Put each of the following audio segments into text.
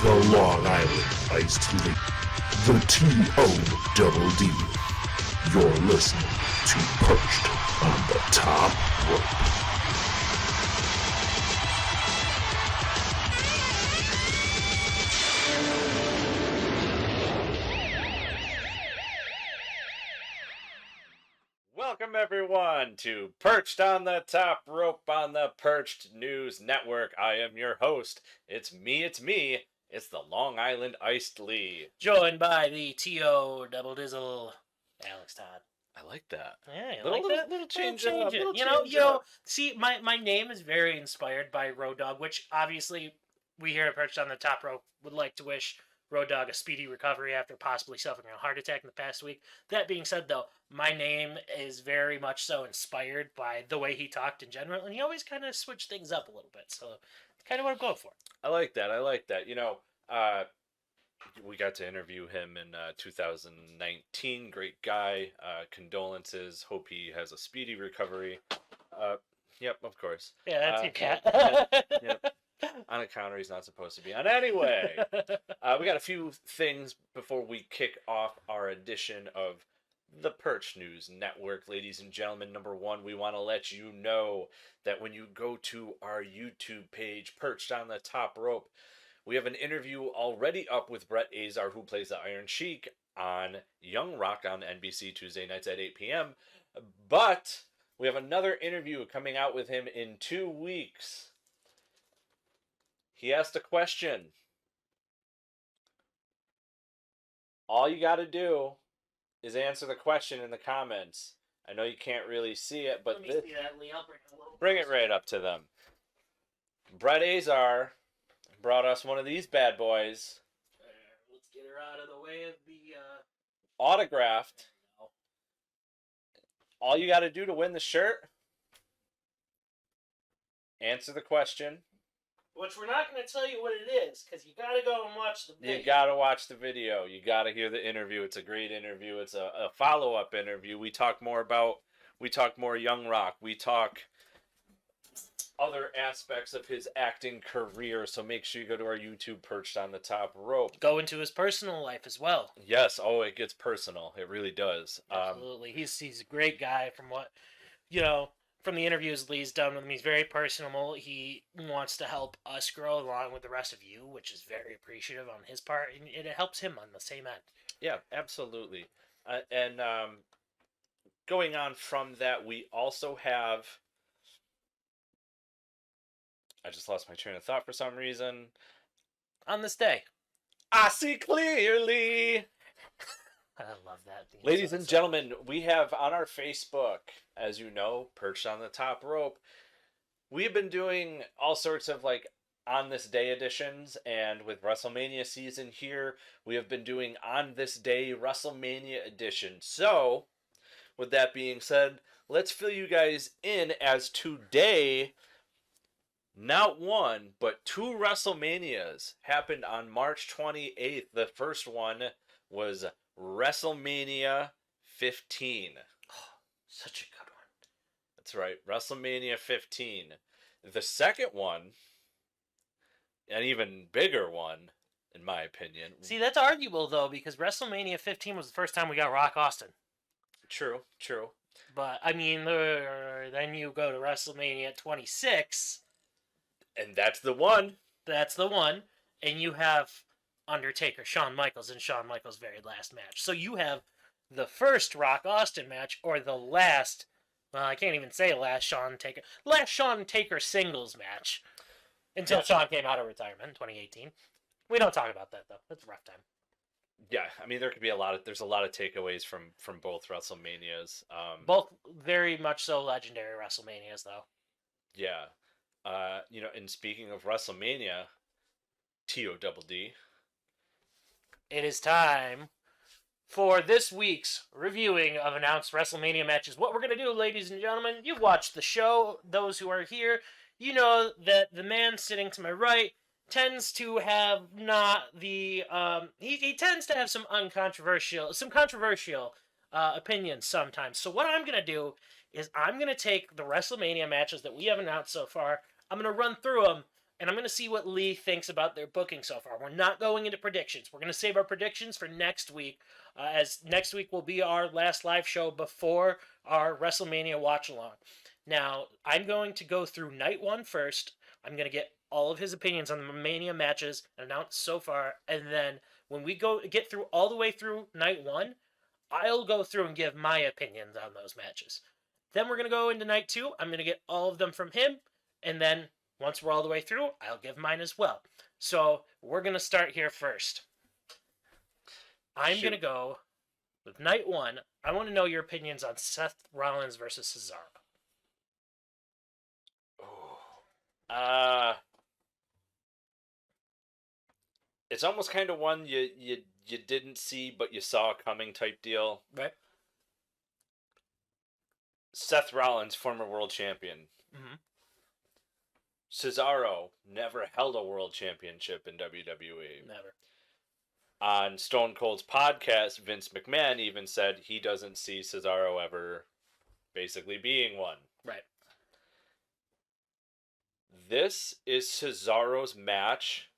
The Long Island Iced League. The T-O-double-D. You're listening to Perched on the Top Rope. Welcome everyone to Perched on the Top Rope on the Perched News Network. I am your host. It's me. It's the Long Island Iced Lee. Joined by the T.O. Double Dizzle, Alex Todd. I like that. Yeah, you Little like that? Little change Little up. change it. Little You know, change up. see, my name is very inspired by Road Dogg, which obviously we here at Perched on the Top Rope would like to wish Road Dogg a speedy recovery after possibly suffering a heart attack in the past week. That being said, though, my name is very much so inspired by the way he talked in general, and he always kind of switched things up a little bit, so it's kind of what I'm going for. I like that. You know, we got to interview him in 2019. Great guy. Condolences. Hope he has a speedy recovery. Yep, of course. Yeah, that's your cat. Yep. On a counter he's not supposed to be on. Anyway, we got a few things before we kick off our edition of the Perched News Network. Ladies and gentlemen, number one, we want to let you know that when you go to our YouTube page, Perched on the Top Rope, we have an interview already up with Brett Azar, who plays the Iron Sheik on Young Rock on NBC Tuesday nights at 8 p.m. But we have another interview coming out with him in 2 weeks. He asked a question. All you got to do is answer the question in the comments. I know you can't really see it, but Let me see that, Lee. I'll bring it right up to them. Brett Azar brought us one of these bad boys. Let's get her out of the way of the... Autographed. All you got to do to win the shirt, answer the question. Which we're not going to tell you what it is, because you got to go and watch the video. You got to watch the video. You got to hear the interview. It's a great interview. It's a follow-up interview. We talk more Young Rock. We talk other aspects of his acting career. So make sure you go to our YouTube, Perched on the Top Rope. Go into his personal life as well. Yes. Oh, it gets personal. It really does. Absolutely. He's a great guy from what, from the interviews Lee's done with him. He's very personable. He wants to help us grow along with the rest of you, which is very appreciative on his part, and it helps him on the same end. Yeah, absolutely. And going on from that, we also have... I just lost my train of thought for some reason. On this day. I see clearly. I love that. Ladies and gentlemen, we have on our Facebook, as you know, Perched on the Top Rope. We've been doing all sorts of on this day editions, and with WrestleMania season here, we have been doing on this day WrestleMania edition. So, with that being said, let's fill you guys in as today, not one, but 2 WrestleManias happened on March 28th. The first one was WrestleMania 15. Oh, such a good one. That's right, WrestleMania 15. The second one, an even bigger one, in my opinion. See, that's arguable, though, because WrestleMania 15 was the first time we got Rock Austin. True. But, I mean, then you go to WrestleMania 26. And that's the one. That's the one. And you have Undertaker, Shawn Michaels, in Shawn Michaels' very last match. So you have the first Rock Austin match, or the last, well, I can't even say last Shawn Taker singles match, until Shawn came out of retirement in 2018. We don't talk about that, though. That's a rough time. Yeah, I mean, there's a lot of takeaways from both WrestleManias. Both very much so legendary WrestleManias, though. Yeah. And speaking of WrestleMania, T-O-double-D. It is time for this week's reviewing of announced WrestleMania matches. What we're going to do, ladies and gentlemen, you've watched the show. Those who are here, you know that the man sitting to my right tends to have not the... he tends to have some controversial opinions sometimes. So what I'm going to do is I'm going to take the WrestleMania matches that we have announced so far. I'm going to run through them and I'm going to see what Lee thinks about their booking so far. We're not going into predictions. We're going to save our predictions for next week, as next week will be our last live show before our WrestleMania watch-along. Now, I'm going to go through night one first. I'm going to get all of his opinions on the Mania matches announced so far, and then when we get through all the way through night one, I'll go through and give my opinions on those matches. Then we're going to go into night two. I'm going to get all of them from him, and then once we're all the way through, I'll give mine as well. So we're going to start here first. I'm going to go with night one. I want to know your opinions on Seth Rollins versus Cesaro. It's almost kind of one you didn't see but you saw coming type deal. Right. Seth Rollins, former world champion. Mm-hmm. Cesaro never held a world championship in WWE. Never. On Stone Cold's podcast, Vince McMahon even said he doesn't see Cesaro ever basically being one. Right. This is Cesaro's match,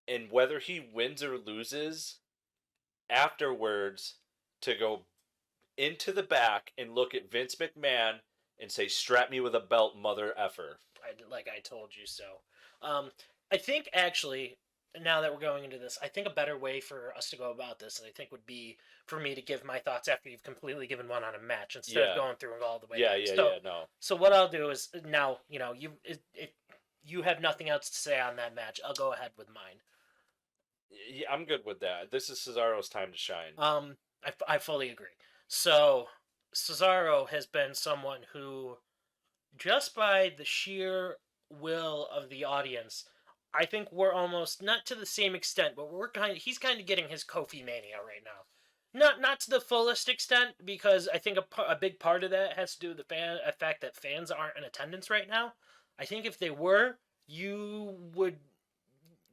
and whether he wins or loses, afterwards, to go into the back and look at Vince McMahon and say, "Strap me with a belt, mother effer." Like I told you so. I think, actually, now that we're going into this, I think a better way for us to go about this, I think, would be for me to give my thoughts after you've completely given one on a match instead of going through it all the way. No. So what I'll do is, now, if you have nothing else to say on that match, I'll go ahead with mine. Yeah, I'm good with that. This is Cesaro's time to shine. I fully agree. So Cesaro has been someone who, just by the sheer will of the audience, I think we're almost, not to the same extent, but he's kind of getting his Kofi Mania right now. Not to the fullest extent, because I think a big part of that has to do with the fact that fans aren't in attendance right now. I think if they were, you would,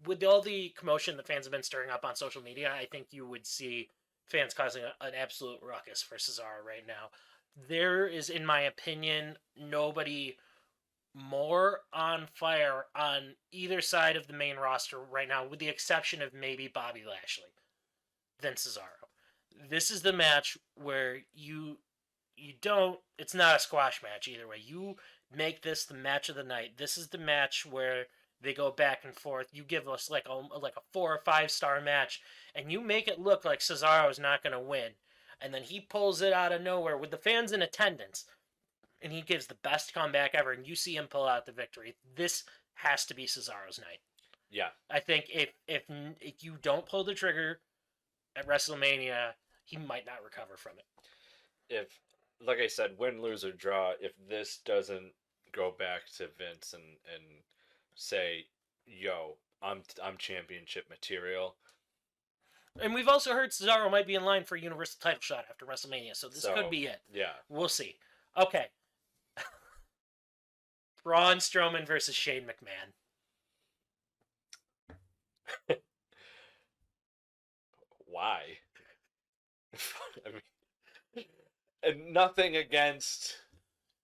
with all the commotion that fans have been stirring up on social media, I think you would see fans causing an absolute ruckus for Cesaro right now. There is, in my opinion, nobody more on fire on either side of the main roster right now, with the exception of maybe Bobby Lashley, than Cesaro. This is the match where it's not a squash match either way. You make this the match of the night. This is the match where they go back and forth. You give us like a 4 or 5 star match, and you make it look like Cesaro's not going to win. And then he pulls it out of nowhere with the fans in attendance, and he gives the best comeback ever, and you see him pull out the victory. This has to be Cesaro's night. Yeah. I think if you don't pull the trigger at WrestleMania, he might not recover from it. If, like I said, win, lose, or draw, if this doesn't go back to Vince and say, "Yo, I'm championship material." And we've also heard Cesaro might be in line for a Universal title shot after WrestleMania, so this could be it. Yeah. We'll see. Okay. Braun Strowman versus Shane McMahon. Why? I mean, and nothing against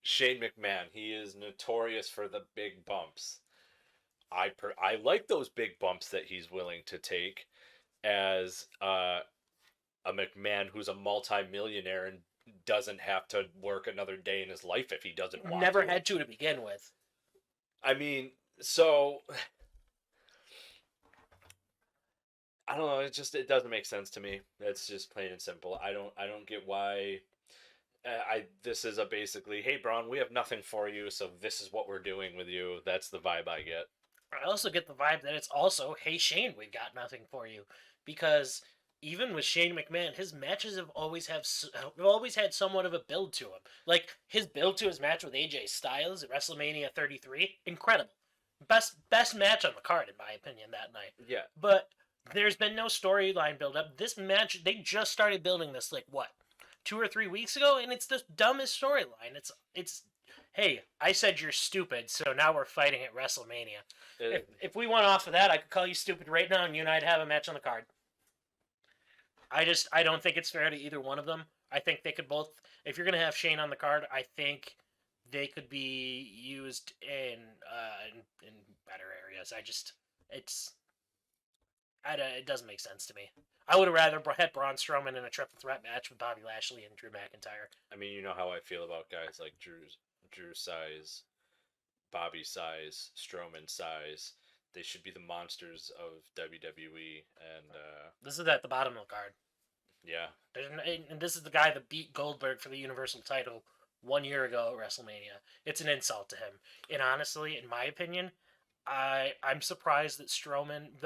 Shane McMahon. He is notorious for the big bumps. I like those big bumps that he's willing to take as a McMahon who's a multi-millionaire and doesn't have to work another day in his life if he doesn't want to. Never had to begin with. I mean, so I don't know. It doesn't make sense to me. It's just plain and simple. I don't get why. This is basically, "Hey, Braun, we have nothing for you, so this is what we're doing with you." That's the vibe I get. I also get the vibe that it's also, "Hey, Shane, we've got nothing for you," because even with Shane McMahon, his matches have always had somewhat of a build to them. Like his build to his match with AJ Styles at WrestleMania 33, incredible, best match on the card in my opinion that night. Yeah, but there's been no storyline build up. This match, they just started building this 2 or 3 weeks ago, and it's the dumbest storyline. It's hey, I said you're stupid, so now we're fighting at WrestleMania. If we went off of that, I could call you stupid right now, and you and I'd have a match on the card. I don't think it's fair to either one of them. I think they could both. If you're gonna have Shane on the card, I think they could be used in better areas. It doesn't make sense to me. I would have rather had Braun Strowman in a triple threat match with Bobby Lashley and Drew McIntyre. I mean, you know how I feel about guys like Drew size, Bobby size, Strowman size. They should be the monsters of WWE, and This is at the bottom of the card. yeah. And this is the guy that beat Goldberg for the Universal title 1 year ago at WrestleMania. It's an insult to him. And honestly, in my opinion, I'm surprised that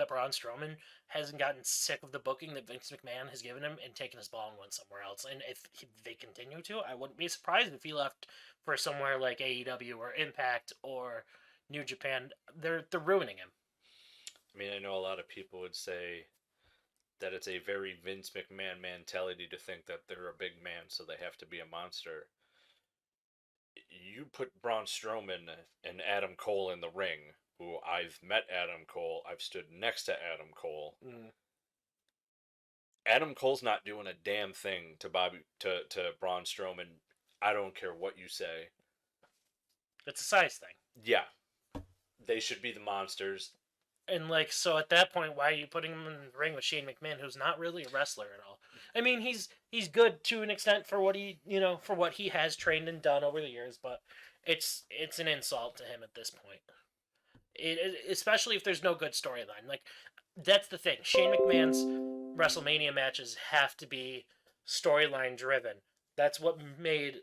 Braun Strowman hasn't gotten sick of the booking that Vince McMahon has given him and taken his ball and went somewhere else. And if they continue to, I wouldn't be surprised if he left for somewhere like AEW or Impact or New Japan. They're ruining him. I mean, I know a lot of people would say that it's a very Vince McMahon mentality to think that they're a big man, so they have to be a monster. You put Braun Strowman and Adam Cole in the ring, who I've met Adam Cole, I've stood next to Adam Cole. Adam Cole's not doing a damn thing to Braun Strowman. I don't care what you say. It's a size thing. Yeah. They should be the monsters. And so at that point, why are you putting him in the ring with Shane McMahon, who's not really a wrestler at all? I mean, he's good to an extent for what he has trained and done over the years, but it's an insult to him at this point. Especially if there's no good storyline. That's the thing. Shane McMahon's WrestleMania matches have to be storyline driven. That's what made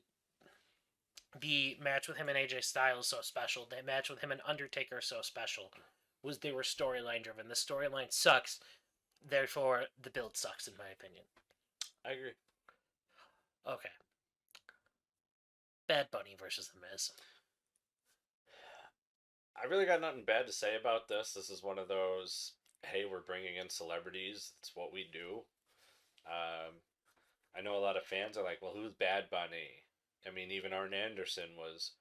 the match with him and AJ Styles so special. The match with him and Undertaker so special. Was they were storyline driven. The storyline sucks, therefore the build sucks, in my opinion. I agree. Okay. Bad Bunny versus The Miz. I really got nothing bad to say about this. This is one of those, hey, we're bringing in celebrities. It's what we do. I know a lot of fans are like, well, who's Bad Bunny? I mean, even Arn Anderson was,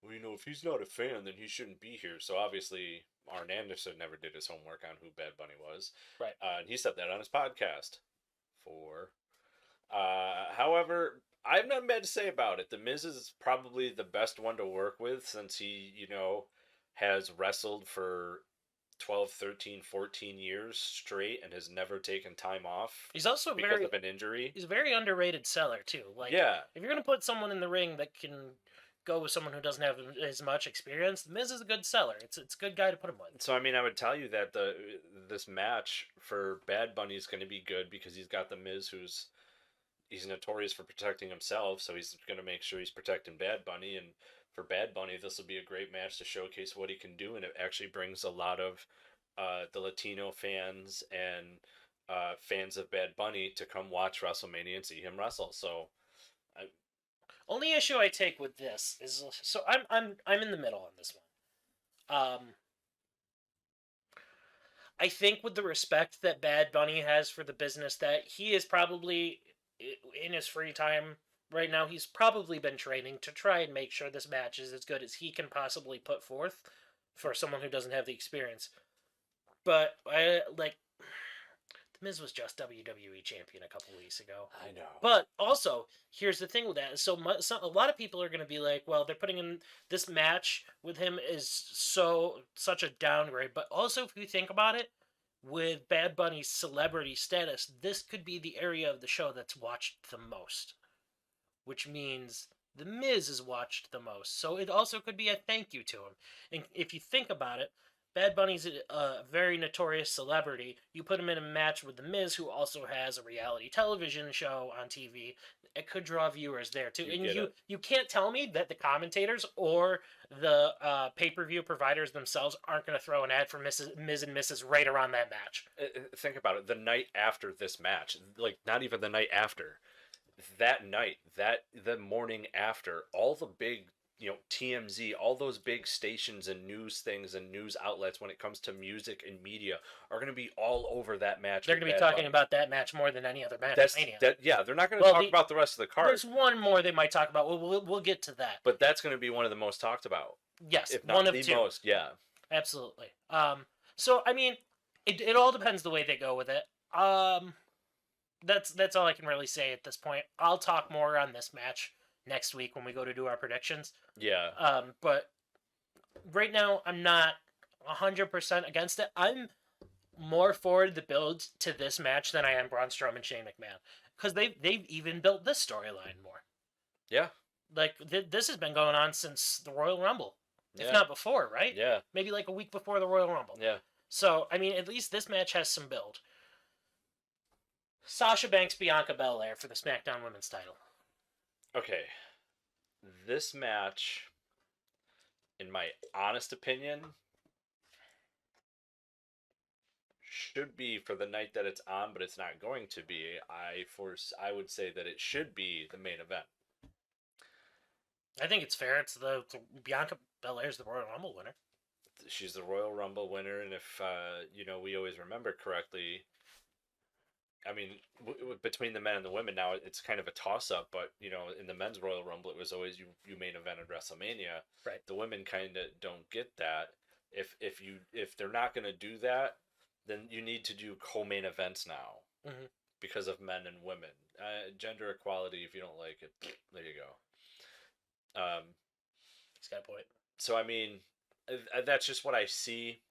well, if he's not a fan, then he shouldn't be here. So obviously, Arn Anderson never did his homework on who Bad Bunny was. Right. And he said that on his podcast. However, I have nothing bad to say about it. The Miz is probably the best one to work with since he, has wrestled for 12, 13, 14 years straight and has never taken time off. He's also because of an injury. He's a very underrated seller too. Yeah. If you're gonna put someone in the ring that can go with someone who doesn't have as much experience, The Miz is a good seller. It's a good guy to put him with. So I mean, I would tell you that this match for Bad Bunny is going to be good because he's got the Miz, he's notorious for protecting himself, so he's going to make sure he's protecting Bad Bunny. And for Bad Bunny, this will be a great match to showcase what he can do, and it actually brings a lot of the Latino fans and fans of Bad Bunny to come watch WrestleMania and see him wrestle. So, only issue I take with this is, so I'm in the middle on this one. I think with the respect that Bad Bunny has for the business, that he is probably in his free time right now, he's probably been training to try and make sure this match is as good as he can possibly put forth for someone who doesn't have the experience. But The Miz was just WWE champion a couple weeks ago. I know. But also, here's the thing with that. So a lot of people are going to be like, well, they're putting in this match with him is such a downgrade. But also, if you think about it, with Bad Bunny's celebrity status, this could be the area of the show that's watched the most. Which means The Miz is watched the most. So it also could be a thank you to him. And if you think about it, Bad Bunny's a very notorious celebrity. You put him in a match with The Miz, who also has a reality television show on TV. It could draw viewers there, too. You can't tell me that the commentators or the pay-per-view providers themselves aren't going to throw an ad for Miz and Mrs. right around that match. Think about it. The night after this match, not even the night after, that night, the morning after, all the big, TMZ, all those big stations and news things and news outlets when it comes to music and media are going to be all over that match. They're going to be talking about that match more than any other match. They're not going to talk about the rest of the card. There's one more they might talk about. We'll get to that. But that's going to be one of the most talked about. Yes, if not one of the two. Most, yeah. Absolutely. So I mean, it all depends the way they go with it. That's all I can really say at this point. I'll talk more on this match next week when we go to do our predictions. Yeah. But right now, I'm not 100% against it. I'm more forward the build to this match than I am Braun Strowman and Shane McMahon, because they've even built this storyline more. Yeah. Like this has been going on since the Royal Rumble, if Yeah. not before, right? Yeah. Maybe like a week before the Royal Rumble. Yeah. So I mean, at least this match has some build. Sasha Banks, Bianca Belair for the SmackDown Women's title. Okay. This match, in my honest opinion, should be for the night that it's on, but it's not going to be. I would say that it should be the main event. I think it's fair. It's the Bianca Belair's the Royal Rumble winner. She's the Royal Rumble winner, and if we always remember correctly, I mean, between the men and the women now, it's kind of a toss-up. But in the men's Royal Rumble, it was always you main evented WrestleMania. Right. The women kind of don't get that. If they're not going to do that, then you need to do co-main events now, because of men and women. Gender equality. If you don't like it, there you go. He's got a point. So I mean, that's just what I see.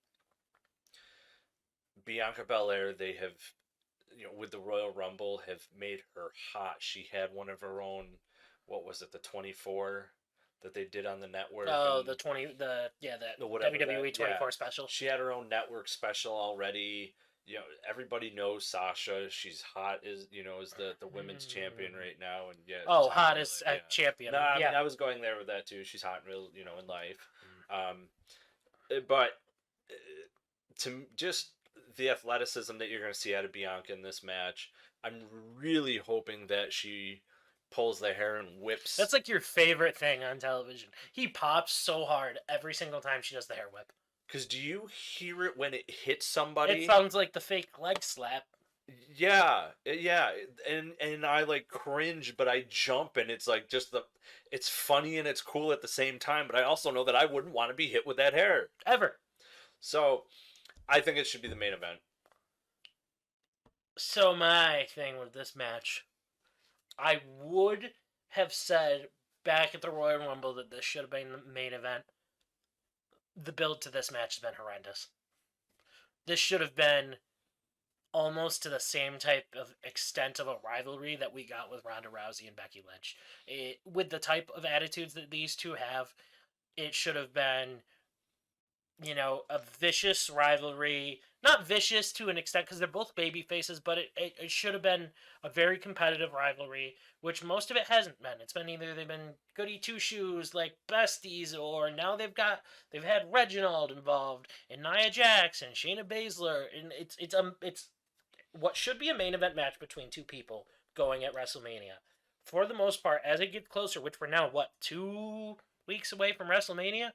Bianca Belair, they have, with the Royal Rumble, have made her hot. She had one of her own, what was it, the 24 that they did on the network? Oh, the WWE 24 special. She had her own network special already. Everybody knows Sasha. She's hot, is the women's champion right now, and yeah. Oh, hot as a champion. No, I mean, I was going there with that too. She's hot in real, in life. But to just the athleticism that you're going to see out of Bianca in this match, I'm really hoping that she pulls the hair and whips. That's like your favorite thing on television. He pops so hard every single time she does the hair whip. Because do you hear it when it hits somebody? It sounds like the fake leg slap. Yeah, and I like cringe, but I jump, and it's like it's funny and it's cool at the same time. But I also know that I wouldn't want to be hit with that hair ever. So, I think it should be the main event. So my thing with this match, I would have said back at the Royal Rumble that this should have been the main event. The build to this match has been horrendous. This should have been almost to the same type of extent of a rivalry that we got with Ronda Rousey and Becky Lynch. With the type of attitudes that these two have, it should have been, a vicious rivalry. Not vicious to an extent, because they're both baby faces, but it should have been a very competitive rivalry, which most of it hasn't been. It's been either they've been goody two-shoes, like besties, or now they've had Reginald involved, and Nia Jax, and Shayna Baszler, and it's what should be a main event match between two people going at WrestleMania. For the most part, as it gets closer, which we're now, 2 weeks away from WrestleMania,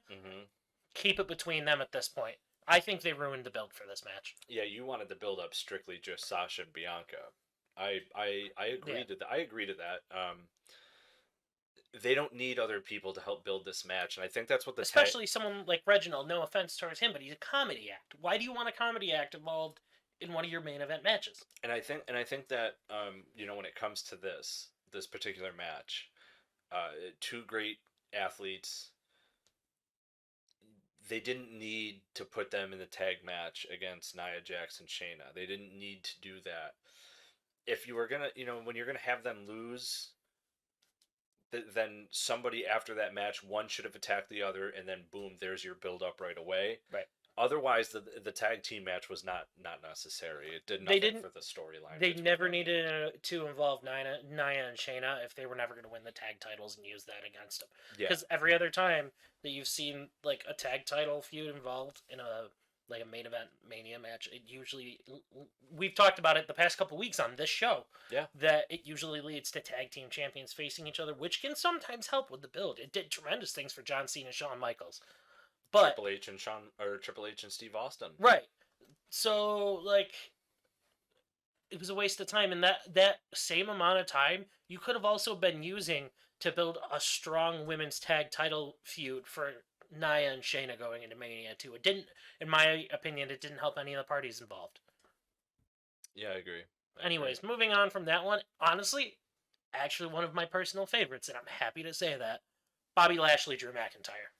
keep it between them at this point. I think they ruined the build for this match. Yeah, you wanted the build up strictly just Sasha and Bianca. I agree to that. I agree to that. They don't need other people to help build this match, and I think that's what especially someone like Reginald. No offense towards him, but he's a comedy act. Why do you want a comedy act involved in one of your main event matches? And I think that when it comes to this particular match, two great athletes. They didn't need to put them in the tag match against Nia Jax and Shayna. They didn't need to do that. If you were gonna, when you're gonna have them lose, then somebody after that match, one should have attacked the other, and then boom, there's your build up right away. Right. Otherwise, the tag team match was not necessary. It did nothing for the storyline. They never needed to involve Nia and Shayna if they were never going to win the tag titles and use that against them. Because every other time that you've seen like a tag title feud involved in a main event Mania match, it usually, we've talked about it the past couple weeks on this show. Yeah. That it usually leads to tag team champions facing each other, which can sometimes help with the build. It did tremendous things for John Cena and Shawn Michaels. But Triple H and Steve Austin. Right. So, it was a waste of time. And that same amount of time, you could have also been using to build a strong women's tag title feud for Nia and Shayna going into Mania 2. It didn't, in my opinion, it didn't help any of the parties involved. Yeah, I agree. Anyways, moving on from that one, honestly, actually one of my personal favorites, and I'm happy to say that. Bobby Lashley, Drew McIntyre.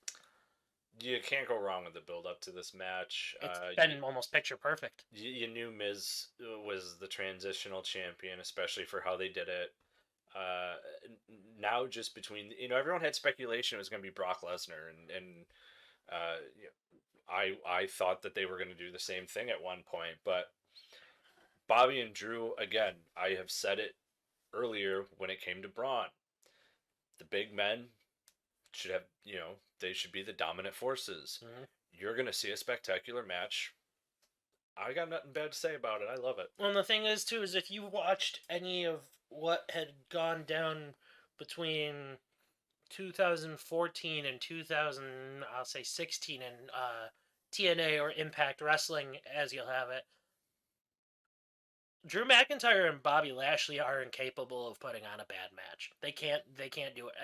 You can't go wrong with the build up to this match. It's been almost picture perfect. You knew Miz was the transitional champion, especially for how they did it. Now just between everyone had speculation it was going to be Brock Lesnar, and I thought that they were going to do the same thing at one point, but Bobby and Drew, again, I have said it earlier when it came to Braun. The big men should have, they should be the dominant forces. Mm-hmm. You're going to see a spectacular match. I got nothing bad to say about it. I love it. Well, and the thing is, too, is if you watched any of what had gone down between 2014 and 2016 in TNA or Impact Wrestling, as you'll have it, Drew McIntyre and Bobby Lashley are incapable of putting on a bad match. They can't do it.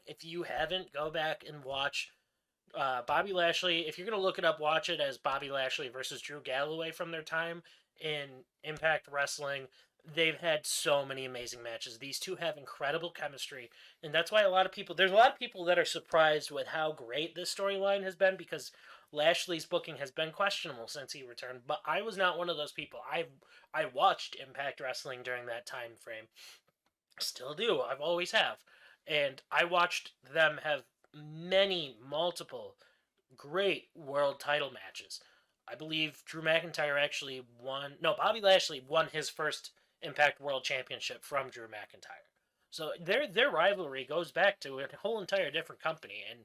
If you haven't, go back and watch Bobby Lashley. If you're going to look it up, watch it as Bobby Lashley versus Drew Galloway from their time in Impact Wrestling. They've had so many amazing matches. These two have incredible chemistry, and that's why there's a lot of people that are surprised with how great this storyline has been, because Lashley's booking has been questionable since he returned, but I was not one of those people. I watched Impact Wrestling during that time frame. Still do. I've always have. And I watched them have multiple great world title matches. I believe Bobby Lashley won his first Impact World Championship from Drew McIntyre. So their rivalry goes back to a whole entire different company, and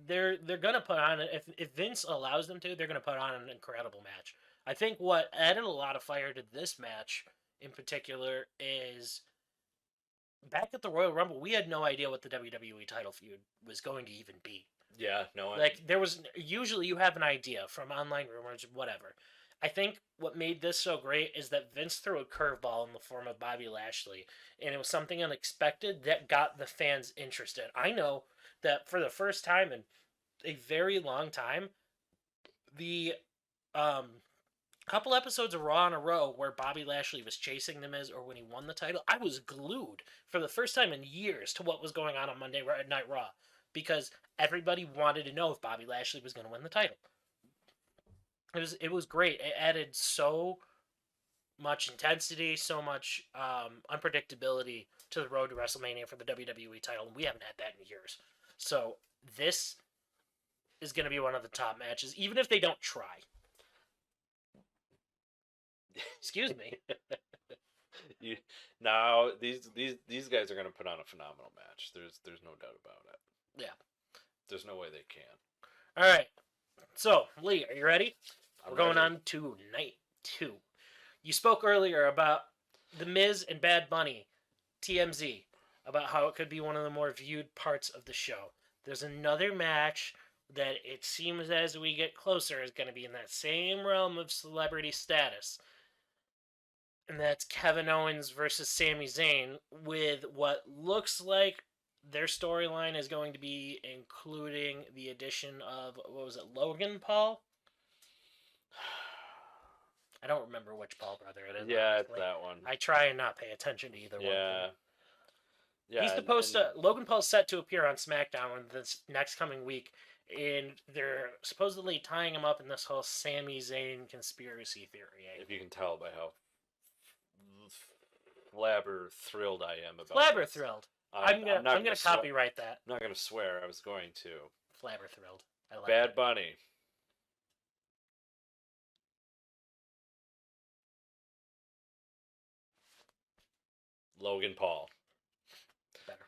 they're gonna put on, if Vince allows them to, they're gonna put on an incredible match. I think what added a lot of fire to this match in particular is back at the Royal Rumble, we had no idea what the WWE title feud was going to even be. Yeah, no. There was, usually you have an idea from online rumors, whatever. I think what made this so great is that Vince threw a curveball in the form of Bobby Lashley, and it was something unexpected that got the fans interested. I know that for the first time in a very long time, the couple episodes of Raw in a row where Bobby Lashley was chasing The Miz or when he won the title, I was glued for the first time in years to what was going on Monday Night Raw, because everybody wanted to know if Bobby Lashley was going to win the title. It was great. It added so much intensity, so much unpredictability to the road to WrestleMania for the WWE title, and we haven't had that in years. So this is going to be one of the top matches, even if they don't try. Excuse me. These guys are going to put on a phenomenal match. There's no doubt about it. Yeah. There's no way they can. All right. So, Lee, are you ready? I'm We're going ready. on to night 2. You spoke earlier about The Miz and Bad Bunny, TMZ, about how it could be one of the more viewed parts of the show. There's another match that it seems as we get closer is going to be in that same realm of celebrity status. And that's Kevin Owens versus Sami Zayn, with what looks like their storyline is going to be including the addition of, Logan Paul? I don't remember which Paul brother it is. Yeah, honestly. it's that one. I try and not pay attention to either one. Yeah. He's supposed to. Logan Paul's set to appear on SmackDown this next coming week, and they're supposedly tying him up in this whole Sami Zayn conspiracy theory. If you can tell by how flabber-thrilled I am about Flabber this. thrilled. I'm gonna copyright that. I'm not gonna swear. I was going to. Flabber thrilled. I like Bad it. Bunny. Logan Paul. Better.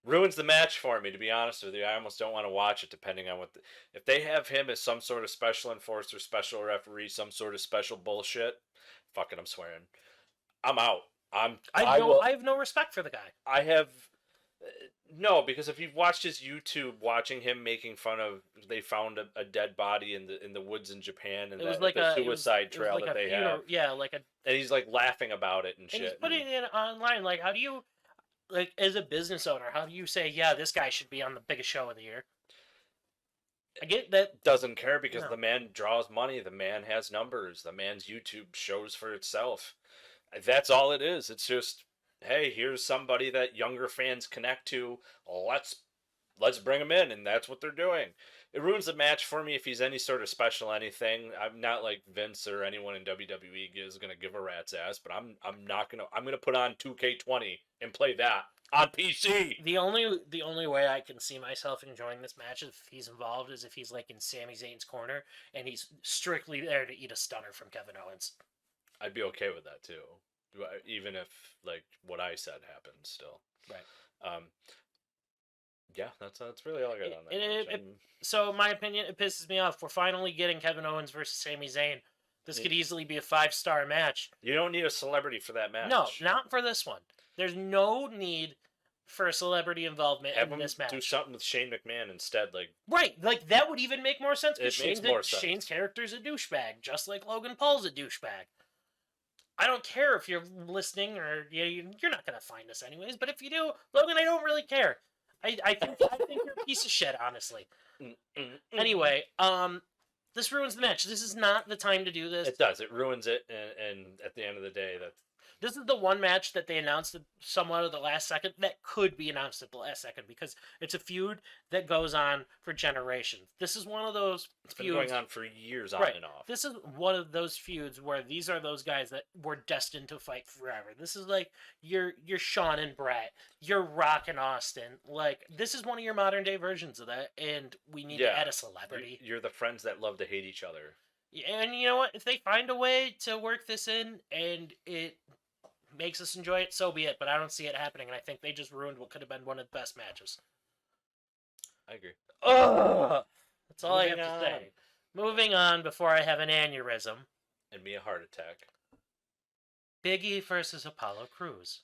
Ruins the match for me, to be honest with you. I almost don't want to watch it, depending on what... if they have him as some sort of special enforcer, special referee, some sort of special bullshit, fuck it, I'm swearing. I'm out. I have no respect for the guy. I have... no, because if you've watched his YouTube, watching him making fun of... they found a dead body in the woods in Japan, and It was the like suicide trail like that a they funeral, have. yeah, like a... And he's like laughing about it and And shit. he's putting it online. Like, how do you, like, as a business owner, how do you say, yeah, this guy should be on the biggest show of the year? I get that. Doesn't care because No. the man draws money. The man has numbers. The man's YouTube shows for itself. That's all it is. It's just hey, here's somebody that younger fans connect to. Let's bring him in, and that's what they're doing. It ruins the match for me if he's any sort of special anything. I'm not like Vince or anyone in WWE is gonna give a rat's ass, but I'm not gonna I'm gonna put on 2K20 and play that on PC. The only way I can see myself enjoying this match if he's involved is if he's like in Sami Zayn's corner and he's strictly there to eat a stunner from Kevin Owens. I'd be okay with that too, even if like what I said happens still. Right. Yeah, that's really all I got on that match. So, in my opinion, it pisses me off. We're finally getting Kevin Owens versus Sami Zayn. This could easily be a 5-star match. You don't need a celebrity for that match. No, not for this one. There's no need for a celebrity involvement in this match. Do something with Shane McMahon instead, like right, like that would even make more sense. It makes more sense. Shane's character's a douchebag, just like Logan Paul's a douchebag. I don't care if you're listening or you're not gonna find us anyways. But if you do, Logan, I don't really care. I think you're a piece of shit, honestly. Anyway, this ruins the match. This is not the time to do this. It does. It ruins it, and at the end of the day, this is the one match that they announced somewhat at the last second that could be announced at the last second because it's a feud that goes on for generations. This is one of those it's feuds been going on for years on and off. This is one of those feuds where these are those guys that were destined to fight forever. This is like your Shawn and Brett, your Rock and Austin. Like this is one of your modern day versions of that, and we need to add a celebrity. You're the friends that love to hate each other. And you know what? If they find a way to work this in and it makes us enjoy it, so be it. But I don't see it happening, and I think they just ruined what could have been one of the best matches. I agree. Ugh! That's all I have to say. Moving on before I have an aneurysm. And me a heart attack. Big E versus Apollo Crews.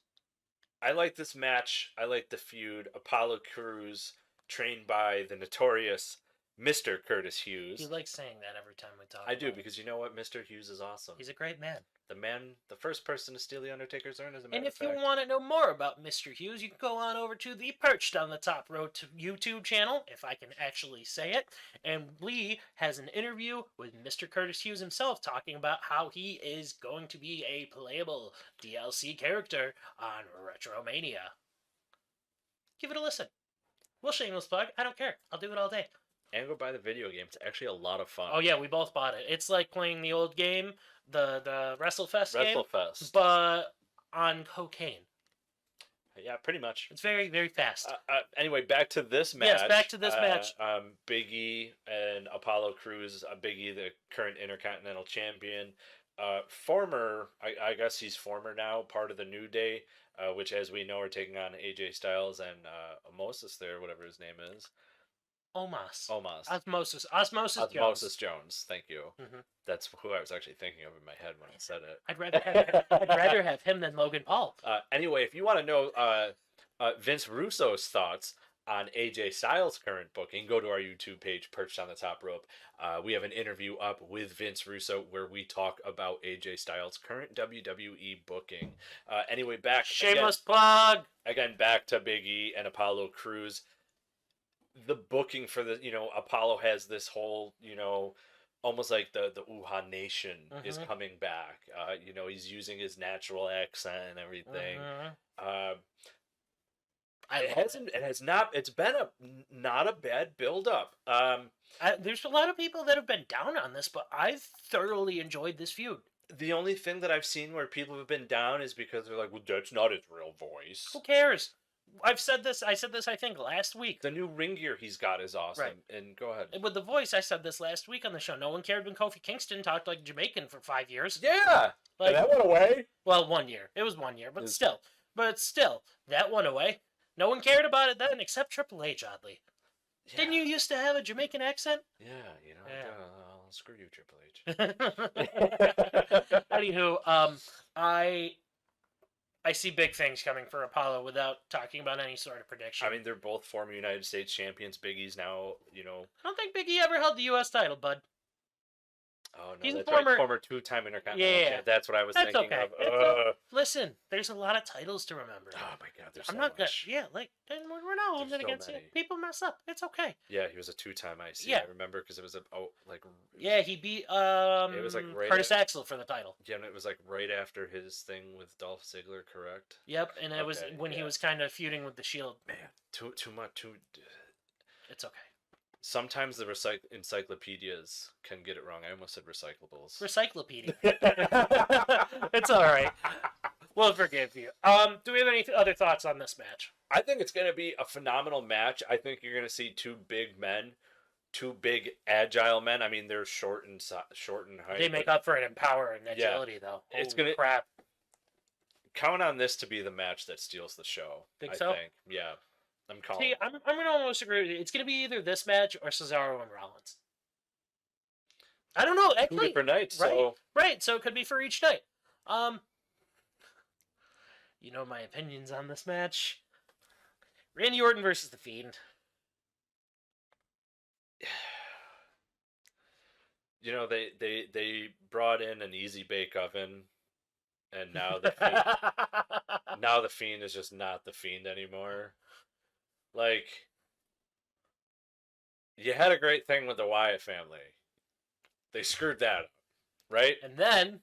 I like this match. I like the feud. Apollo Crews, trained by the notorious Mr. Curtis Hughes. You like saying that every time we talk. I do, because you know what? Mr. Hughes is awesome. He's a great man. The first person to steal the Undertaker's urn, as a matter And of if fact. you want to know more about Mr. Hughes, you can go on over to the Perched on the Top Road to YouTube channel, if I can actually say it. And Lee has an interview with Mr. Curtis Hughes himself talking about how he is going to be a playable DLC character on Wrestlemania. Give it a listen. We'll shameless plug. I don't care. I'll do it all day. And go buy the video game. It's actually a lot of fun. Oh yeah, we both bought it. It's like playing the old game, the WrestleFest game, but on cocaine. Yeah, pretty much. It's very, very fast. Anyway, back to this match. Yes, back to this match. Big E and Apollo Crews. Big E, the current Intercontinental Champion. Former, I guess he's former now, part of the New Day, which, as we know, are taking on AJ Styles and Moses there, whatever his name is. Osmosis Jones. Thank you. Mm-hmm. That's who I was actually thinking of in my head when I said it. I'd rather have him than Logan Paul. Anyway, if you want to know Vince Russo's thoughts on AJ Styles' current booking, go to our YouTube page, Perched on the Top Rope. We have an interview up with Vince Russo where we talk about AJ Styles' current WWE booking. Anyway, shameless plug. Again, back to Big E and Apollo Crews. The booking for the, Apollo has this whole, almost like the Uha Nation is coming back. He's using his natural accent and everything. It's been not a bad build up. There's a lot of people that have been down on this, but I've thoroughly enjoyed this feud. The only thing that I've seen where people have been down is because they're like, well, that's not his real voice. Who cares? I said this, I think, last week. The new ring gear he's got is awesome. Right. And go ahead. And with the voice, I said this last week on the show. No one cared when Kofi Kingston talked like Jamaican for 5 years. Yeah! Like, that went away? Well, 1 year. It was 1 year, but still. That went away. No one cared about it then, except Triple H, oddly. Yeah. Didn't you used to have a Jamaican accent? Yeah, screw you, Triple H. Anywho, I see big things coming for Apollo without talking about any sort of prediction. I mean, they're both former United States champions. Big E's now, I don't think Big E ever held the U.S. title, bud. Oh no, He's a that's former- right. Former two-time Intercontinental Yeah. champ. That's what I was That's thinking okay. of. Listen, there's a lot of titles to remember. Oh my God, there's I'm so not much. good. Yeah, like, and we're not holding There's it so against you. many. People mess up. It's okay. Yeah, he was a two-time IC. Yeah. I remember because it was Yeah, he beat it was like right Curtis at- Axel for the title. Yeah, and it was like right after his thing with Dolph Ziggler, correct? Yep, and it was Okay, when he yeah. was kind of feuding with the Shield. Man, too much. It's okay. Sometimes the encyclopedias can get it wrong. I almost said recyclables. Recyclopedia. It's all right. We'll forgive you. Do we have any other thoughts on this match? I think it's going to be a phenomenal match. I think you're going to see two big men, two big agile men. I mean, they're short and height. They make but up for it in power and agility, though. It's Holy gonna- crap. count on this to be the match that steals the show. Think I so? think. Yeah, I'm calling. See, I'm going to almost agree with you. It's going to be either this match or Cesaro and Rollins. I don't know. Two Actually, different nights. right. So Right, so it could be for each night. You know my opinions on this match. Randy Orton versus The Fiend. you know they brought in an easy bake oven, and now the Fiend, now the Fiend is just not the Fiend anymore. Like, you had a great thing with the Wyatt family. They screwed that up, right? And then,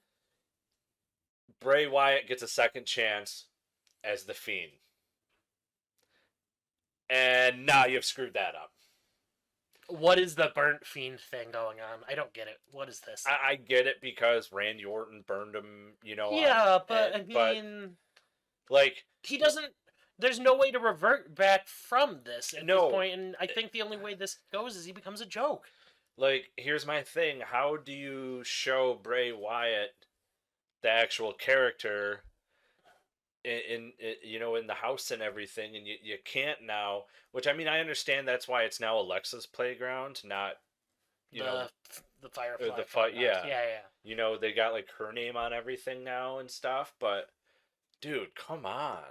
Bray Wyatt gets a second chance as the Fiend. And now you've screwed that up. what is the burnt Fiend thing going on? I don't get it. What is this? I get it because Randy Orton burned him, yeah, but I but, mean, like, he doesn't. There's no way to revert back from this at No. this point, and I think the only way this goes is he becomes a joke. like, here's my thing. How do you show Bray Wyatt the actual character in in the house and everything, and you can't now, which, I mean, I understand that's why it's now Alexa's playground, not The Firefly. the fight, Funhouse. yeah. Yeah. They got like her name on everything now and stuff, but dude, come on.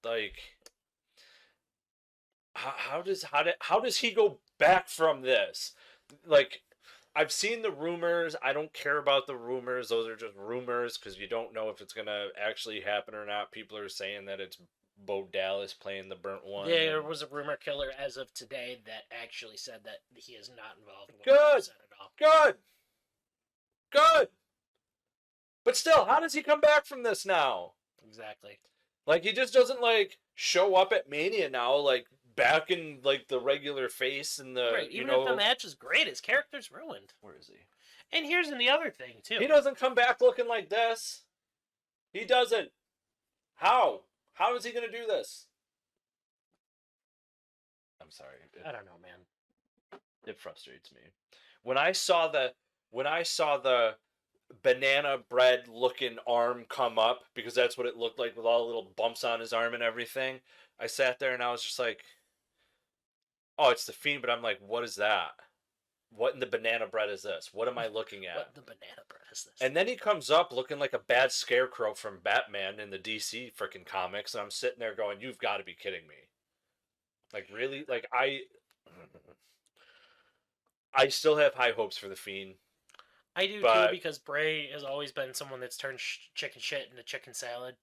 Like, how does he go back from this? Like, I've seen the rumors. I don't care about the rumors. Those are just rumors because you don't know if it's gonna actually happen or not. People are saying that it's Bo Dallas playing the burnt one. There was a rumor killer as of today that actually said that he is not involved. Good. 100% at all. Good. But still, how does he come back from this now? Exactly. Like, he just doesn't, like, show up at Mania now, like, back in, like, the regular face and the, Right. Even if the match is great, his character's ruined. Where is he? And here's the other thing too. He doesn't come back looking like this. He doesn't. How? How is he going to do this? I'm sorry. I don't know, man. It frustrates me. When I saw the banana bread looking arm come up, because that's what it looked like with all the little bumps on his arm and everything, I sat there and I was just like, oh, it's the Fiend, but I'm like, what is that? What in the banana bread is this? What am I looking at? What the banana bread is this? And then he comes up looking like a bad scarecrow from Batman in the DC freaking comics, and I'm sitting there going, you've got to be kidding me. Like, really? Like, I still have high hopes for the Fiend. I do but- too, because Bray has always been someone that's turned chicken shit into chicken salad.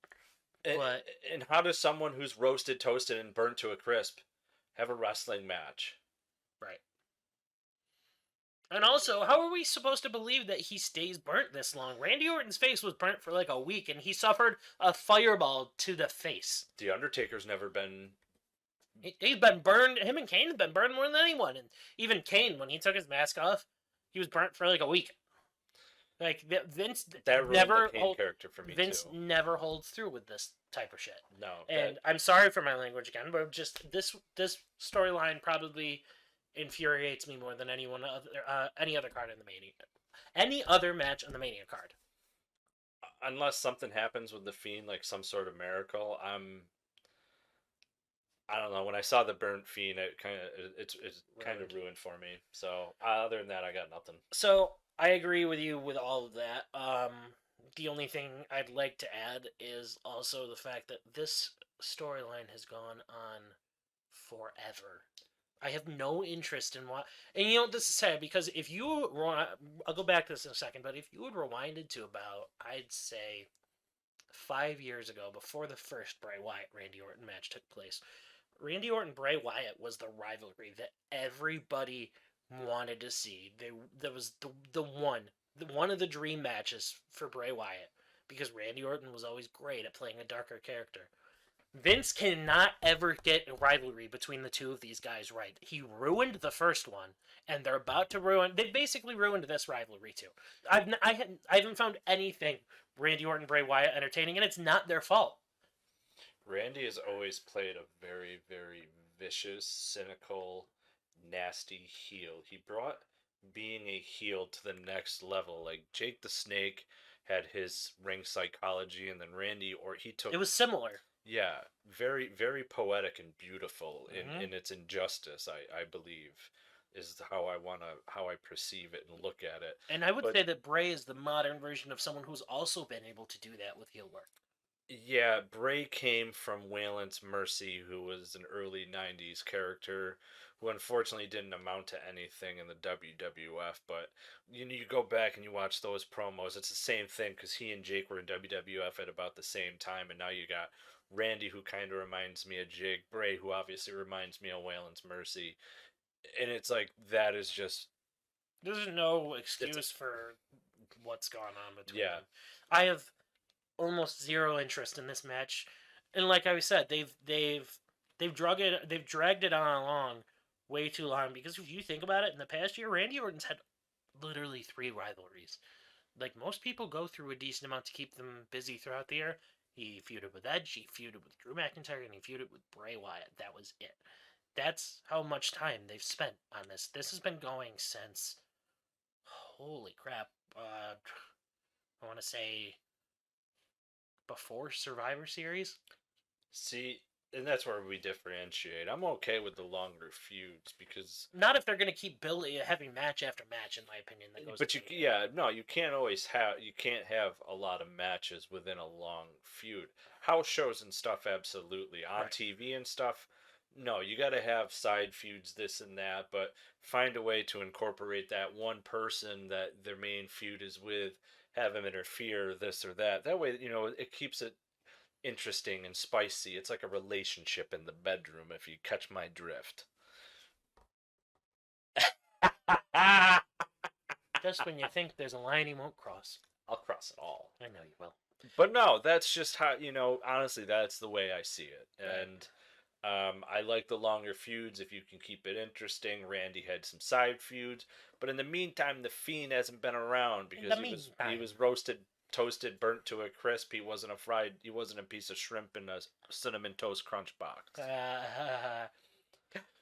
But And how does someone who's roasted, toasted, and burnt to a crisp have a wrestling match? right. And also, how are we supposed to believe that he stays burnt this long? Randy Orton's face was burnt for like a week, and he suffered a fireball to the face. The Undertaker's never been... He's been burned. Him and Kane have been burned more than anyone. And even Kane, when he took his mask off, he was burnt for like a week. Like, Vince That ruined never the Kane character for me, Vince too. never holds through with this type of shit. No. And I'm sorry for my language again, but just this storyline probably infuriates me more than any other card in the Mania, any other match on the Mania card. Unless something happens with the Fiend, like some sort of miracle, I don't know. When I saw the burnt Fiend, it's kind of ruined for me. So other than that, I got nothing. So I agree with you with all of that. The only thing I'd like to add is also the fact that this storyline has gone on forever. I have no interest in what. And this is sad because if you, I'll go back to this in a second, but if you would rewinded to about, I'd say, 5 years ago, before the first Bray Wyatt Randy Orton match took place, Randy Orton Bray Wyatt was the rivalry that everybody wanted to see. That was one of the dream matches for Bray Wyatt because Randy Orton was always great at playing a darker character. Vince cannot ever get a rivalry between the two of these guys right. He ruined the first one, and they're about to ruin. They basically ruined this rivalry too. I haven't found anything Randy Orton Bray Wyatt entertaining, and it's not their fault. Randy has always played a very, very vicious, cynical, nasty heel. He brought being a heel to the next level. Like Jake the Snake had his ring psychology, and then Randy, or he took. It was similar. Yeah, very, very poetic and beautiful in its injustice. I believe is how I perceive it and look at it. And I would say that Bray is the modern version of someone who's also been able to do that with heel work. Yeah, Bray came from Waylon's Mercy, who was an early 90s character who unfortunately didn't amount to anything in the WWF, but you go back and you watch those promos, it's the same thing because he and Jake were in WWF at about the same time, and now you got Randy, who kind of reminds me of Jake, Bray, who obviously reminds me of Waylon's Mercy, and it's like, that is just... There's no excuse for what's gone on between them. I have almost zero interest in this match, and like I said, they've dragged it on along way too long, because if you think about it, in the past year, Randy Orton's had literally 3 rivalries. Like, most people go through a decent amount to keep them busy throughout the year. He feuded with Edge, he feuded with Drew McIntyre, and he feuded with Bray Wyatt. That was it. That's how much time they've spent on this. This has been going since, holy crap, I want to say before Survivor Series. See, and that's where we differentiate. I'm okay with the longer feuds because not if they're going to keep building a heavy match after match, in my opinion. That goes. But you can't have a lot of matches within a long feud. House shows and stuff, absolutely. On TV and stuff, no. You got to have side feuds, this and that, but find a way to incorporate that one person that their main feud is with. Have him interfere, this or that. That way, it keeps it interesting and spicy. It's like a relationship in the bedroom, if you catch my drift. Just when you think there's a line he won't cross. I'll cross it all. I know you will. But no, that's just how, honestly, that's the way I see it. And I like the longer feuds if you can keep it interesting. Randy had some side feuds. But in the meantime, The Fiend hasn't been around because he was roasted, toasted, burnt to a crisp. He wasn't a piece of shrimp in a Cinnamon Toast Crunch box.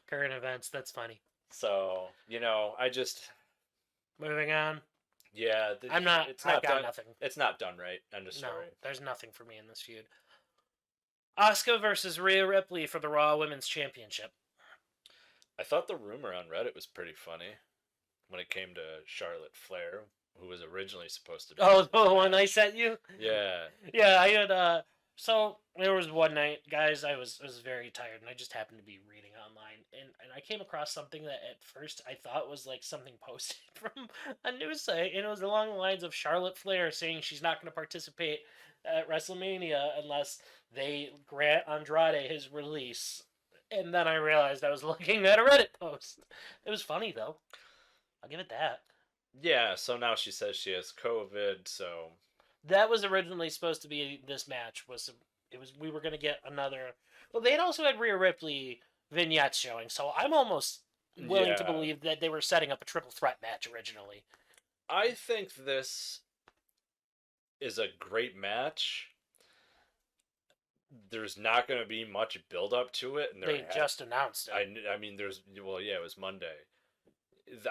Current events, that's funny. So, I just... Moving on. Yeah. I've got nothing. It's not done right. End of story. No, there's nothing for me in this feud. Asuka versus Rhea Ripley for the Raw Women's Championship. I thought the rumor on Reddit was pretty funny when it came to Charlotte Flair, who was originally supposed to be... Oh, the one I sent you? Yeah. Yeah, I had... So, there was one night, guys, I was very tired, and I just happened to be reading online, and I came across something that at first I thought was like something posted from a news site, and it was along the lines of Charlotte Flair saying she's not going to participate at Wrestlemania unless they grant Andrade his release. And then I realized I was looking at a Reddit post. It was funny, though. I'll give it that. Yeah, so now she says she has COVID, so... That was originally supposed to be this match. We were going to get another... Well, they had also had Rhea Ripley vignettes showing, so I'm almost willing to believe that they were setting up a triple threat match originally. I think this is a great match. There's not going to be much build-up to it. And they just announced it. I mean, it was Monday.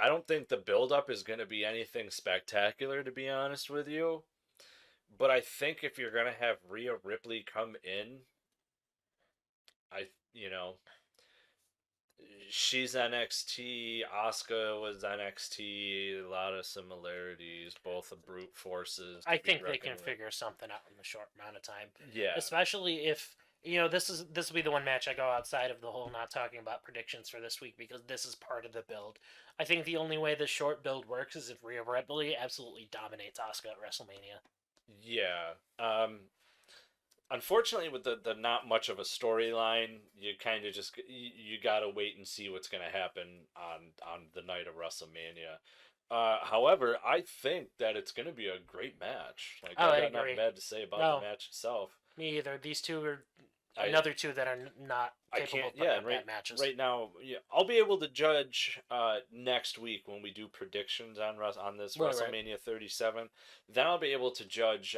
I don't think the build-up is going to be anything spectacular, to be honest with you. But I think if you're going to have Rhea Ripley come in, she's NXT, Asuka was NXT, a lot of similarities, both of brute forces. I think they can figure something out in a short amount of time. Yeah. Especially if This will be the one match I go outside of the whole not talking about predictions for this week because this is part of the build. I think the only way this short build works is if Rhea Ripley absolutely dominates Asuka at WrestleMania. Yeah. Unfortunately, with the not much of a storyline, you kind of just you gotta wait and see what's gonna happen on the night of WrestleMania. However, I think that it's gonna be a great match. Like Oh, I I got nothing agree. bad to say about No. the match itself. Me either. These two are I another two that are not I capable can't. of putting Yeah, up right bad matches. right now, yeah, I'll be able to judge next week when we do predictions on this Right. WrestleMania 37. Then I'll be able to judge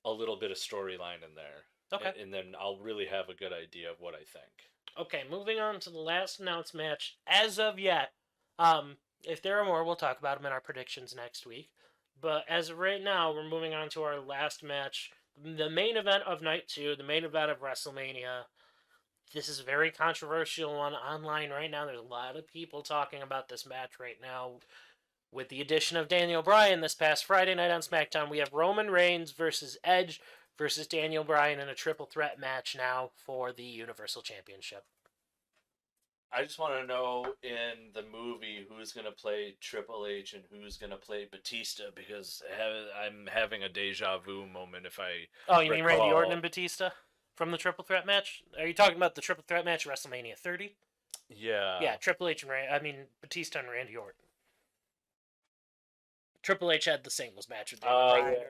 a little bit of storyline in there. Okay. And then I'll really have a good idea of what I think. Okay, moving on to the last announced match as of yet. If there are more, we'll talk about them in our predictions next week. But as of right now, we're moving on to our last match, the main event of night 2, the main event of WrestleMania. This is a very controversial one online right now. There's a lot of people talking about this match right now. With the addition of Daniel Bryan this past Friday night on SmackDown, we have Roman Reigns versus Edge versus Daniel Bryan in a triple threat match now for the Universal Championship. I just want to know in the movie who's going to play Triple H and who's going to play Batista because I'm having a deja vu moment if I. Oh, you mean Randy recall. Orton and Batista from the triple threat match? Are you talking about the triple threat match at WrestleMania 30? Yeah. Yeah, Triple H and Batista and Randy Orton. Triple H had the singles match with Daniel Bryan. Yeah.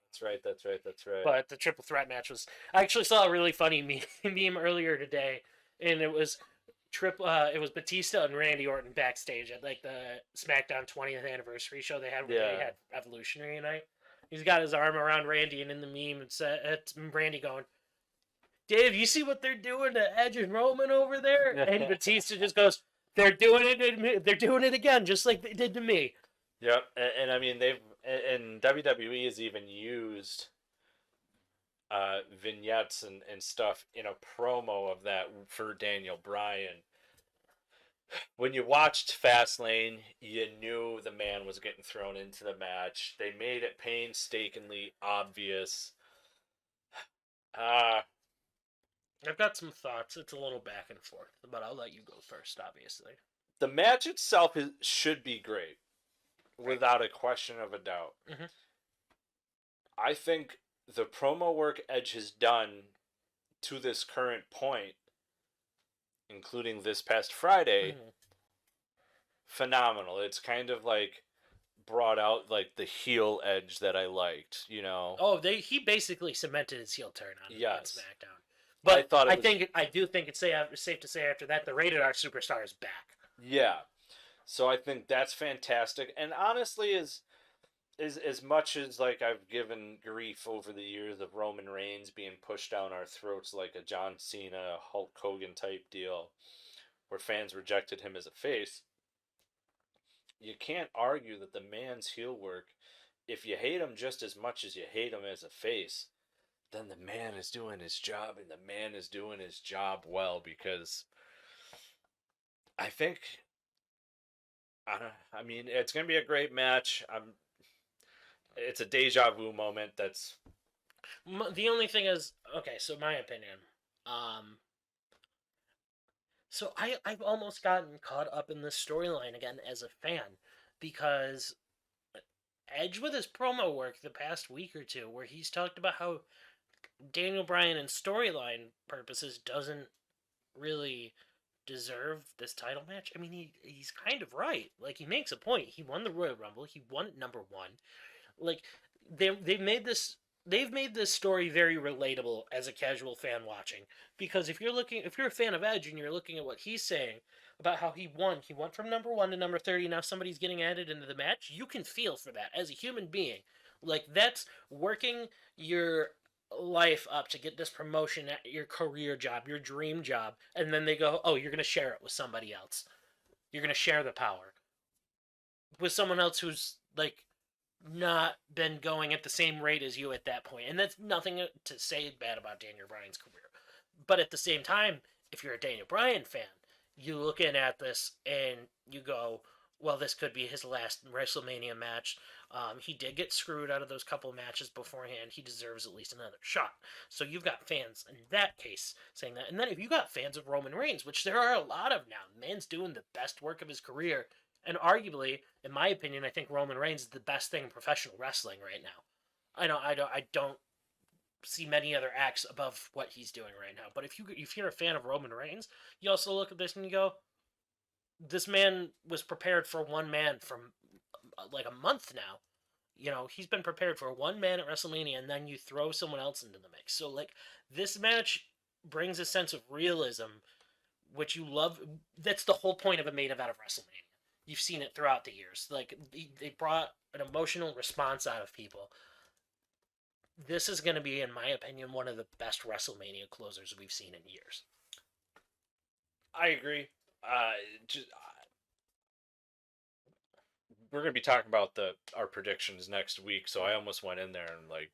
That's right. But the triple threat match was. I actually saw a really funny meme earlier today, and it was it was Batista and Randy Orton backstage at like the SmackDown 20th anniversary show they had where they had Evolutionary night. He's got his arm around Randy, and in the meme it's Randy going, "Dave, you see what they're doing to Edge and Roman over there?" And Batista just goes, "They're doing it. They're doing it again, just like they did to me." Yep, and I mean and WWE has even used vignettes and stuff in a promo of that for Daniel Bryan. When you watched Fastlane, you knew the man was getting thrown into the match. They made it painstakingly obvious. I've got some thoughts. It's a little back and forth, but I'll let you go first, obviously. The match itself should be great, without a question of a doubt. Mm-hmm. I think the promo work Edge has done to this current point, including this past Friday, phenomenal. It's kind of like brought out like the heel Edge that I liked, you know. Oh, he basically cemented his heel turn on SmackDown. But I do think it's safe to say after that the Rated R Superstar is back. Yeah. So I think that's fantastic. And honestly, as much as like I've given grief over the years of Roman Reigns being pushed down our throats like a John Cena, Hulk Hogan type deal, where fans rejected him as a face, you can't argue that the man's heel work, if you hate him just as much as you hate him as a face, then the man is doing his job, and the man is doing his job well, because I think, I mean, it's going to be a great match. It's a deja vu moment. That's the only thing is, okay, so my opinion, so I've almost gotten caught up in this storyline again as a fan, because Edge with his promo work the past week or two, where he's talked about how Daniel Bryan in storyline purposes doesn't really deserve this title match. I mean, he's kind of right. Like, he makes a point. He won the Royal Rumble. He won it number 1. Like, they've made this story very relatable as a casual fan watching, because if you're a fan of Edge and you're looking at what he's saying about how he went from number 1 to number 30, now somebody's getting added into the match, you can feel for that as a human being. Like, that's working your life up to get this promotion at your career job, your dream job, and then they go, "Oh, you're going to share it with somebody else. You're going to share the power with someone else who's like not been going at the same rate as you at that point." And that's nothing to say bad about Daniel Bryan's career. But at the same time, if you're a Daniel Bryan fan, you look in at this and you go, well, this could be his last WrestleMania match. He did get screwed out of those couple matches beforehand. He deserves at least another shot. So you've got fans in that case saying that. And then if you got fans of Roman Reigns, which there are a lot of now, man's doing the best work of his career. And arguably, in my opinion, I think Roman Reigns is the best thing in professional wrestling right now. I don't see many other acts above what he's doing right now. But if you're a fan of Roman Reigns, you also look at this and you go, this man was prepared for one man from like a month now. You know, he's been prepared for one man at WrestleMania, and then you throw someone else into the mix. So, like, this match brings a sense of realism, which you love. That's the whole point of a main event of WrestleMania. You've seen it throughout the years. Like, they brought an emotional response out of people. This is going to be, in my opinion, one of the best WrestleMania closers we've seen in years. I agree. We're gonna be talking about our predictions next week, so I almost went in there and like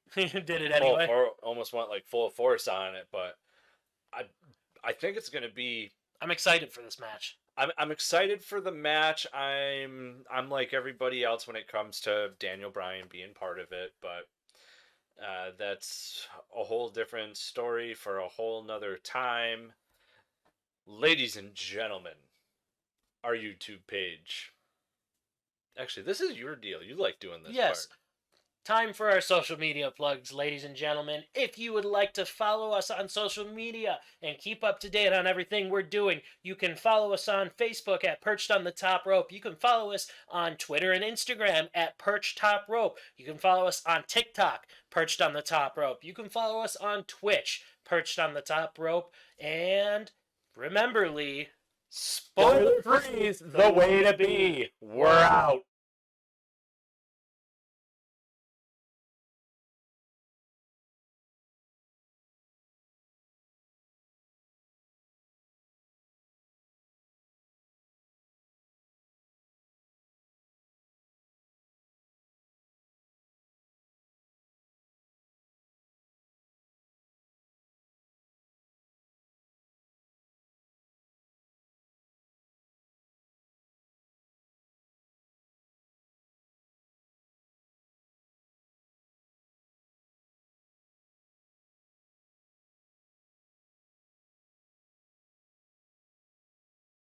Did it anyway. almost went like full force on it, but I think it's gonna be. I'm excited for this match. I'm excited for the match. I'm like everybody else when it comes to Daniel Bryan being part of it, but that's a whole different story for a whole nother time. Ladies and gentlemen, our YouTube page. Actually, this is your deal. You like doing this Yes. part. Time for our social media plugs, ladies and gentlemen. If you would like to follow us on social media and keep up to date on everything we're doing, you can follow us on Facebook at Perched on the Top Rope. You can follow us on Twitter and Instagram at Perched Top Rope. You can follow us on TikTok, Perched on the Top Rope. You can follow us on Twitch, Perched on the Top Rope. And remember, Lee, Spoiler free is the way to be. We're out.